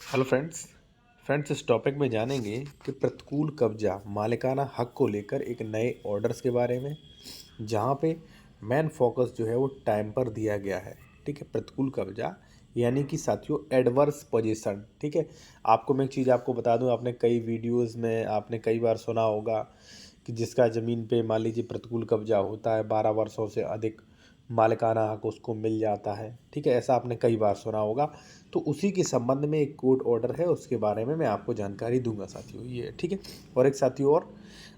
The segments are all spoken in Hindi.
हेलो फ्रेंड्स इस टॉपिक में जानेंगे कि प्रतिकूल कब्जा मालिकाना हक को लेकर एक नए ऑर्डर्स के बारे में, जहां पे मेन फोकस जो है वो टाइम पर दिया गया है। ठीक है, प्रतिकूल कब्जा यानी कि साथियों एडवर्स पोजीशन। ठीक है, आपको मैं एक चीज़ आपको बता दूं, आपने कई वीडियोस में आपने कई बार सुना होगा कि जिसका ज़मीन पे मान लीजिए प्रतिकूल कब्जा होता है 12 वर्षों से अधिक मालिकाना हक उसको मिल जाता है। ठीक है, ऐसा आपने कई बार सुना होगा। तो उसी के संबंध में एक कोर्ट ऑर्डर है, उसके बारे में मैं आपको जानकारी दूंगा साथियों। ये ठीक है। और एक साथियों, और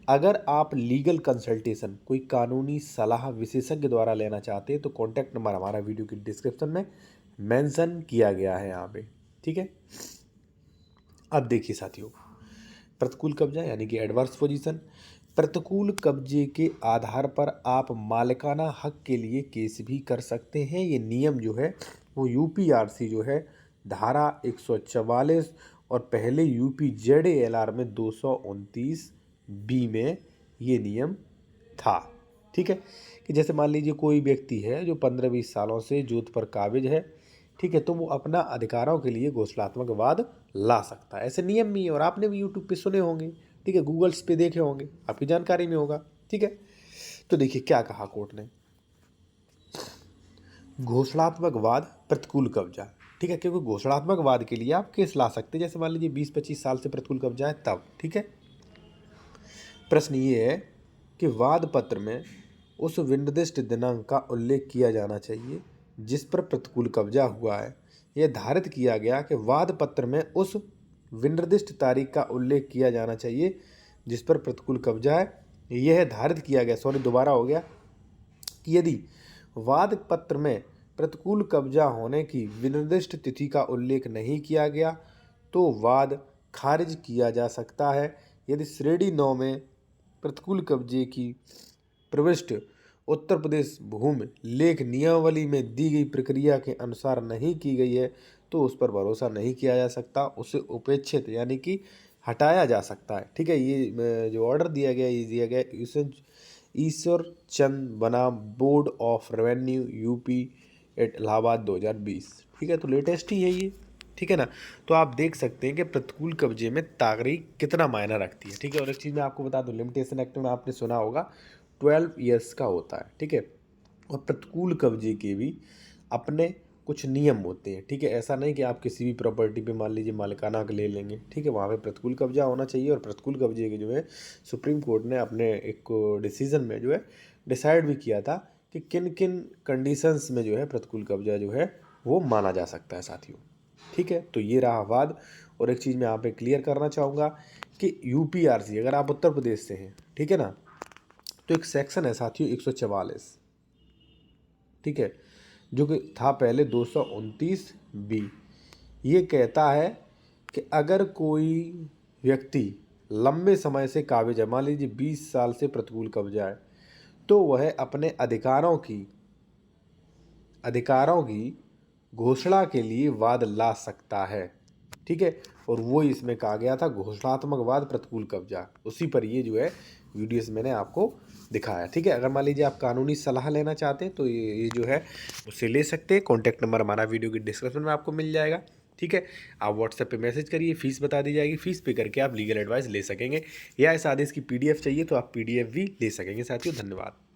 अगर आप लीगल कंसल्टेशन कोई कानूनी सलाह विशेषज्ञ द्वारा लेना चाहते हैं तो कॉन्टैक्ट नंबर हमारा वीडियो की डिस्क्रिप्शन में मेंशन किया गया है यहाँ पे। ठीक है, अब देखिए साथियों, प्रतिकूल कब्जा यानी कि एडवर्स पोजीशन। प्रतिकूल कब्जे के आधार पर आप मालिकाना हक के लिए केस भी कर सकते हैं। ये नियम जो है वो यूपीआरसी जो है धारा 144 और पहले यूपीजेडएलआर में 229 बी में ये नियम था। ठीक है, कि जैसे मान लीजिए कोई व्यक्ति है जो 15-20 सालों से जुत पर काबिज है। ठीक है, तो वो अपना अधिकारों के लिए घोषणात्मक वाद ला सकता है। ऐसे नियम भी है और आपने भी यूट्यूब पे सुने होंगे। ठीक है, गूगल्स पे देखे होंगे, आपकी जानकारी में होगा। ठीक है, तो देखिए क्या कहा कोर्ट ने। घोषणात्मक वाद प्रतिकूल कब्जा। ठीक है, क्योंकि घोषणात्मक वाद के लिए आप केस ला सकते हैं। जैसे मान लीजिए 20-25 साल से प्रतिकूल कब्जा है तब। ठीक है, प्रश्न ये है कि वाद पत्र में उस विनिर्दिष्ट दिनांक का उल्लेख किया जाना चाहिए जिस पर प्रतिकूल कब्जा हुआ है। यह धारित किया गया कि वाद पत्र में उस विनिर्दिष्ट तारीख का उल्लेख किया जाना चाहिए जिस पर प्रतिकूल कब्जा है। यह धारित किया गया, सॉरी दोबारा हो गया, कि यदि वाद पत्र में प्रतिकूल कब्जा होने की विनिर्दिष्ट तिथि का उल्लेख नहीं किया गया तो वाद खारिज किया जा सकता है। यदि श्रेणी 9 में प्रतिकूल कब्जे की प्रविष्ट उत्तर प्रदेश भूमि लेख नियमावली में दी गई प्रक्रिया के अनुसार नहीं की गई है तो उस पर भरोसा नहीं किया जा सकता, उसे उपेक्षित यानी कि हटाया जा सकता है। ठीक है, ये जो ऑर्डर दिया गया ये दिया गया ईश्वर चंद बनाम board of revenue UP at Allahabad 2020। ठीक है, तो लेटेस्ट ही है ये। ठीक है ना, तो आप देख सकते हैं कि प्रतिकूल कब्जे में तारीख कितना मायना रखती है। ठीक है, और एक चीज़ मैं आपको बता दूं, लिमिटेशन एक्ट में आपने सुना होगा 12 ईयर्स का होता है। ठीक है, और प्रतिकूल कब्जे के भी अपने कुछ नियम होते हैं। ठीक है, ऐसा नहीं कि आप किसी भी प्रॉपर्टी पे मान लीजिए मालिकाना हक ले लेंगे। ठीक है, वहाँ पे प्रतिकूल कब्जा होना चाहिए। और प्रतिकूल कब्जे के जो है सुप्रीम कोर्ट ने अपने एक डिसीजन में जो है डिसाइड भी किया था कि किन किन कंडीशंस में जो है प्रतिकूल कब्जा जो है वो माना जा सकता है साथियों। ठीक है, तो ये रहा वाद। और एक चीज़ मैं यहाँ पे क्लियर करना चाहूँगा कि यूपीआरसी अगर आप उत्तर प्रदेश से हैं, ठीक है ना, तो एक सेक्शन है साथियों 144। ठीक है, जो कि था पहले 229 बी। ये कहता है कि अगर कोई व्यक्ति लंबे समय से काबिज है, मान लीजिए 20 साल से प्रतिकूल कब्जा है, तो वह अपने अधिकारों की घोषणा के लिए वाद ला सकता है। ठीक है, और वो इसमें कहा गया था घोषणात्मक वाद प्रतिकूल कब्जा, उसी पर ये जो है वीडियोस मैंने आपको दिखाया। ठीक है, अगर मान लीजिए आप कानूनी सलाह लेना चाहते हैं तो ये जो है उससे ले सकते हैं। कॉन्टैक्ट नंबर हमारा वीडियो की डिस्क्रिप्शन में आपको मिल जाएगा। ठीक है, आप व्हाट्सएप पे मैसेज करिए, फीस बता दी जाएगी, फीस पे करके आप लीगल एडवाइस ले सकेंगे। या इस आदेश की पीडीएफ चाहिए तो आप पीडीएफ भी ले सकेंगे साथियों। धन्यवाद।